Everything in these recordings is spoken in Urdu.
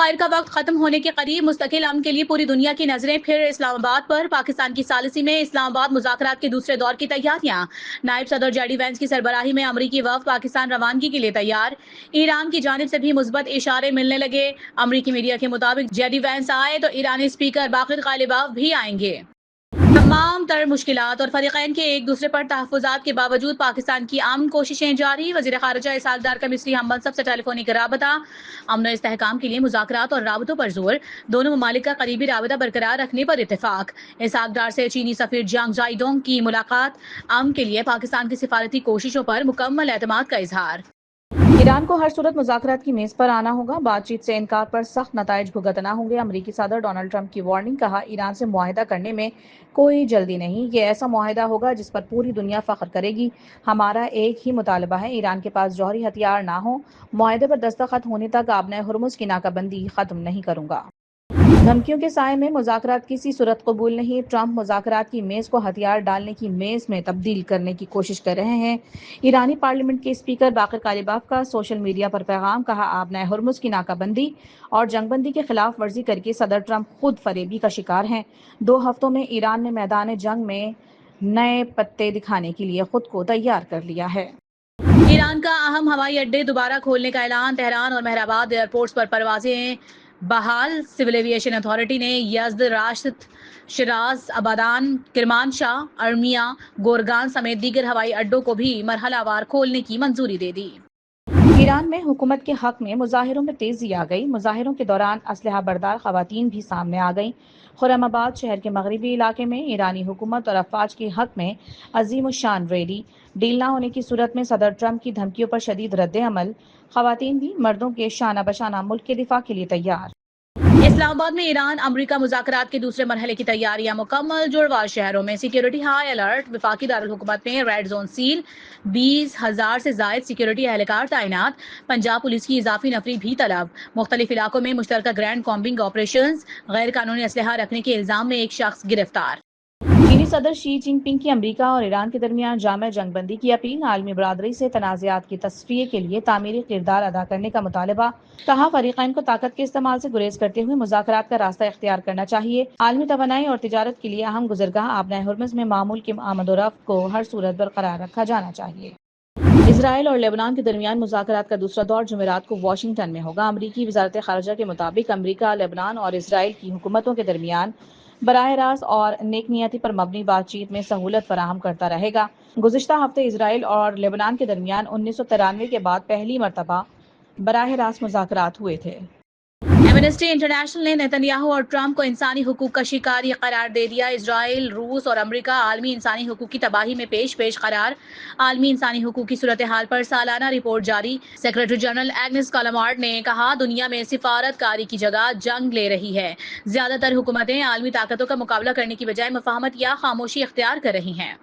فائر کا وقت ختم ہونے کے قریب مستقل امن کے لیے پوری دنیا کی نظریں پھر اسلام آباد پر۔ پاکستان کی ثالثی میں اسلام آباد مذاکرات کے دوسرے دور کی تیاریاں۔ نائب صدر جے ڈی وینس کی سربراہی میں امریکی وفد پاکستان روانگی کے لیے تیار۔ ایران کی جانب سے بھی مثبت اشارے ملنے لگے۔ امریکی میڈیا کے مطابق جے ڈی وینس آئے تو ایرانی اسپیکر باقر غالباف بھی آئیں گے۔ تمام تر مشکلات اور فریقین کے ایک دوسرے پر تحفظات کے باوجود پاکستان کی امن کوششیں جاری۔ وزیر خارجہ اسحاق ڈار کا مصری ہم منصب سے ٹیلی فونک رابطہ۔ امن و استحکام کے لیے مذاکرات اور رابطوں پر زور، دونوں ممالک کا قریبی رابطہ برقرار رکھنے پر اتفاق۔ اسحاق ڈار سے چینی سفیر جانگ جائی ڈونگ کی ملاقات، امن کے لیے پاکستان کی سفارتی کوششوں پر مکمل اعتماد کا اظہار۔ ایران کو ہر صورت مذاکرات کی میز پر آنا ہوگا، بات چیت سے انکار پر سخت نتائج بھگتنا ہوں گے۔ امریکی صدر ڈونلڈ ٹرمپ کی وارننگ، کہا ایران سے معاہدہ کرنے میں کوئی جلدی نہیں، یہ ایسا معاہدہ ہوگا جس پر پوری دنیا فخر کرے گی۔ ہمارا ایک ہی مطالبہ ہے، ایران کے پاس جوہری ہتھیار نہ ہوں۔ معاہدے پر دستخط ہونے تک آبنائے ہرمز کی ناکہ بندی ختم نہیں کروں گا۔ دھمکیوں کے سائے میں مذاکرات کسی صورت قبول نہیں، ٹرمپ مذاکرات کی میز کو ہتھیار ڈالنے کی میز میں تبدیل کرنے کی کوشش کر رہے ہیں۔ ایرانی پارلیمنٹ کے اسپیکر باقر غالباف کا سوشل میڈیا پر پیغام، کہا آبنائے ہرمز کی ناکہ بندی اور جنگ بندی کی خلاف ورزی کر کے صدر ٹرمپ خود فریبی کا شکار ہیں۔ 2 ہفتوں میں ایران نے میدان جنگ میں نئے پتے دکھانے کے لیے خود کو تیار کر لیا ہے۔ ایران کا اہم ہوائی اڈے دوبارہ کھولنے کا اعلان، تہران اور مہرآباد ایئرپورٹس پر پروازیں بحال۔ سول ایویشن اتھارٹی نے یزد، راشت، شیراز، آبادان، کرمانشاہ، ارمیا، گورگان سمیت دیگر ہوائی اڈوں کو بھی مرحلہ وار کھولنے کی منظوری دے دی۔ ایران میں حکومت کے حق میں مظاہروں میں تیزی آ گئی، مظاہروں کے دوران اسلحہ بردار خواتین بھی سامنے آ گئیں۔ خرم آباد شہر کے مغربی علاقے میں ایرانی حکومت اور افواج کے حق میں عظیم الشان ریلی۔ ڈیل نہ ہونے کی صورت میں صدر ٹرمپ کی دھمکیوں پر شدید رد عمل، خواتین بھی مردوں کے شانہ بشانہ ملک کے دفاع کے لیے تیار۔ اسلام آباد میں ایران امریکہ مذاکرات کے دوسرے مرحلے کی تیاریاں مکمل، جڑواں شہروں میں سیکیورٹی ہائی الرٹ، وفاقی دارالحکومت میں ریڈ زون سیل، 20,000 سے زائد سیکیورٹی اہلکار تعینات، پنجاب پولیس کی اضافی نفری بھی طلب، مختلف علاقوں میں مشترکہ گرینڈ کامبنگ آپریشنز، غیر قانونی اسلحہ رکھنے کے الزام میں ایک شخص گرفتار۔ چینی صدر شی جن پنگ کی امریکہ اور ایران کے درمیان جامع جنگ بندی کی اپیل، عالمی برادری سے تنازعات کی تصفیے کے لیے تعمیری کردار ادا کرنے کا مطالبہ، کہا فریقین کو طاقت کے استعمال سے گریز کرتے ہوئے مذاکرات کا راستہ اختیار کرنا چاہیے۔ عالمی توانائی اور تجارت کے لیے اہم گزرگاہ آبنائے ہرمز میں معمول کی آمد و رفت کو ہر صورت برقرار رکھا جانا چاہیے۔ اسرائیل اور لیبنان کے درمیان مذاکرات کا دوسرا دور جمعرات کو واشنگٹن میں ہوگا۔ امریکی وزارت خارجہ کے مطابق امریکہ، لیبنان اور اسرائیل کی حکومتوں کے درمیان براہ راست اور نیک نیتی پر مبنی بات چیت میں سہولت فراہم کرتا رہے گا۔ گزشتہ ہفتے اسرائیل اور لیبنان کے درمیان 1993 کے بعد پہلی مرتبہ براہ راست مذاکرات ہوئے تھے۔ ایمنسٹی انٹرنیشنل نے نیتن یاہو اور ٹرمپ کو انسانی حقوق کا شکار قرار دے دیا۔ اسرائیل، روس اور امریکہ عالمی انسانی حقوق کی تباہی میں پیش قرار۔ عالمی انسانی حقوق کی صورتحال پر سالانہ رپورٹ جاری۔ سیکریٹری جنرل ایگنس کالامارڈ نے کہا، دنیا میں سفارت کاری کی جگہ جنگ لے رہی ہے۔ زیادہ تر حکومتیں عالمی طاقتوں کا مقابلہ کرنے کی بجائے مفاہمت یا خاموشی اختیار کر رہی ہیں۔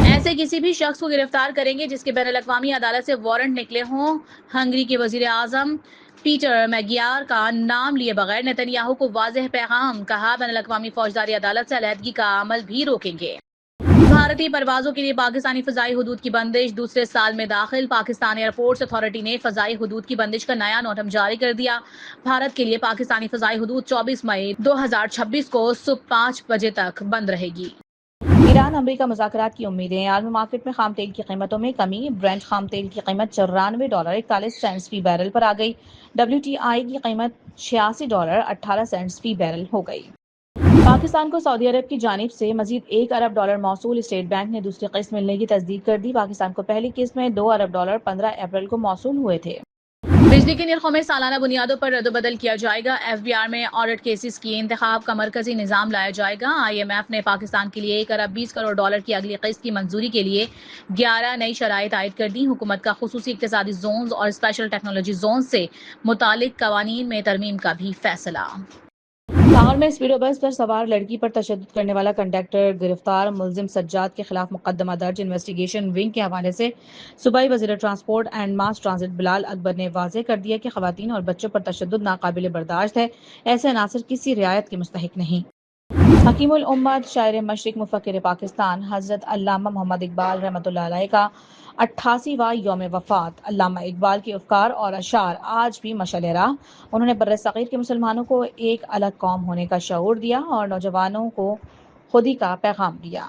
ایسے کسی بھی شخص کو گرفتار کریں گے جس کے بین الاقوامی عدالت سے وارنٹ نکلے ہوں۔ ہنگری کے وزیر اعظم پیٹر میگیار کا نام لیے بغیر نیتن یاہو کو واضح پیغام، کہا بین الاقوامی فوجداری عدالت سے علیحدگی کا عمل بھی روکیں گے۔ بھارتی پروازوں کے لیے پاکستانی فضائی حدود کی بندش دوسرے سال میں داخل۔ پاکستان ایئرپورٹس اتھارٹی نے فضائی حدود کی بندش کا نیا نوٹم جاری کر دیا۔ بھارت کے لیے پاکستانی فضائی حدود 24 مئی 2026 کو صبح 5 بجے تک بند رہے گی۔ ایران امریکہ مذاکرات کی امیدیں، عالمی مارکیٹ میں خام تیل کی قیمتوں میں کمی۔ برنٹ خام تیل کی قیمت $94.41 فی بیرل پر آ گئی۔ WTI کی قیمت $86.18 فی بیرل ہو گئی۔ پاکستان کو سعودی عرب کی جانب سے مزید $1 ارب موصول، اسٹیٹ بینک نے دوسری قسط ملنے کی تصدیق کر دی۔ پاکستان کو پہلی قسط میں $2 ارب 15 اپریل کو موصول ہوئے تھے۔ بجلی کے نرخوں میں سالانہ بنیادوں پر رد و بدل کیا جائے گا۔ FBR میں آڈٹ کیسز کی انتخاب کا مرکزی نظام لایا جائے گا۔ IMF نے پاکستان کے لیے $1 ارب 20 کروڑ کی اگلی قسط کی منظوری کے لیے 11 نئی شرائط عائد کر دی۔ حکومت کا خصوصی اقتصادی زونز اور اسپیشل ٹیکنالوجی زونز سے متعلق قوانین میں ترمیم کا بھی فیصلہ۔ لاہور میں اسپیڈو بس پر سوار لڑکی پر تشدد کرنے والا کنڈکٹر گرفتار، ملزم سجاد کے خلاف مقدمہ درج۔ انویسٹیگیشن ونگ کے حوالے سے صوبائی وزیر ٹرانسپورٹ اینڈ ماس ٹرانزٹ بلال اکبر نے واضح کر دیا کہ خواتین اور بچوں پر تشدد ناقابل برداشت ہے، ایسے عناصر کسی رعایت کے مستحق نہیں۔ حکیم الامت، شاعر مشرق، مفکر پاکستان حضرت علامہ محمد اقبال رحمۃ اللہ علیہ کا 88واں یوم وفات علامہ اقبال کے افکار اور اشعار آج بھی مشعل راہ۔ انہوں نے بر صغیر کے مسلمانوں کو ایک الگ قوم ہونے کا شعور دیا اور نوجوانوں کو خودی کا پیغام دیا۔